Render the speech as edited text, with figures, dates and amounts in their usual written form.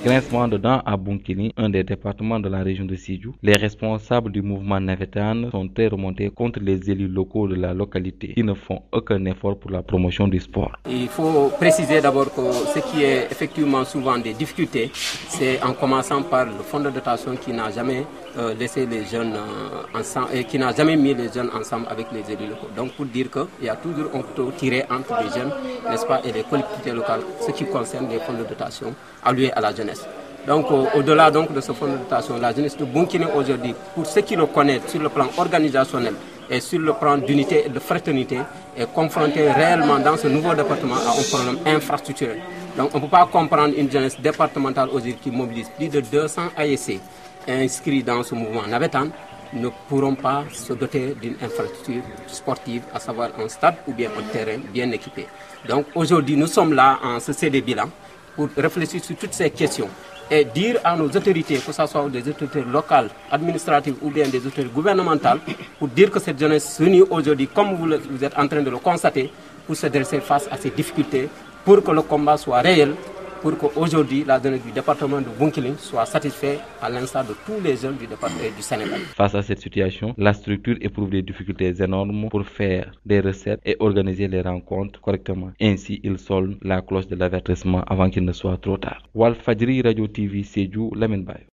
Grincement de dents à Bounkiling, un des départements de la région de Sédhiou, les responsables du mouvement navétane sont très remontés contre les élus locaux de la localité qui ne font aucun effort pour la promotion du sport. Il faut préciser d'abord que ce qui est effectivement souvent des difficultés, c'est en commençant par le fonds de dotation qui n'a jamais laissé les jeunes ensemble et qui n'a jamais mis les jeunes ensemble avec les élus locaux. Donc pour dire qu'il y a toujours un couteau tiré entre les jeunes, n'est-ce pas, et les collectivités locales, ce qui concerne les fonds de dotation alloués à la jeunesse. Donc au-delà donc de ce fonds de dotation, la jeunesse de Bounkiling aujourd'hui, pour ceux qui le connaissent sur le plan organisationnel et sur le plan d'unité et de fraternité, est confrontée réellement dans ce nouveau département à un problème infrastructurel. Donc on ne peut pas comprendre une jeunesse départementale aujourd'hui qui mobilise plus de 200 ASC inscrits dans ce mouvement navétane ne pourront pas se doter d'une infrastructure sportive, à savoir un stade ou bien un terrain bien équipé. Donc aujourd'hui nous sommes là en ce CD bilan pour réfléchir sur toutes ces questions et dire à nos autorités, que ce soit des autorités locales, administratives ou bien des autorités gouvernementales, pour dire que cette jeunesse unie aujourd'hui, comme vous êtes en train de le constater, pour se dresser face à ces difficultés, pour que le combat soit réel, pour qu'aujourd'hui la jeunesse du département de Bounkiling soit satisfaite à l'instar de tous les jeunes du département du Sénégal. Face à cette situation, la structure éprouve des difficultés énormes pour faire des recettes et organiser les rencontres correctement. Ainsi, il sonne la cloche de l'avertissement avant qu'il ne soit trop tard. Walfadjri Radio TV Sédhiou, Lamine Bayo.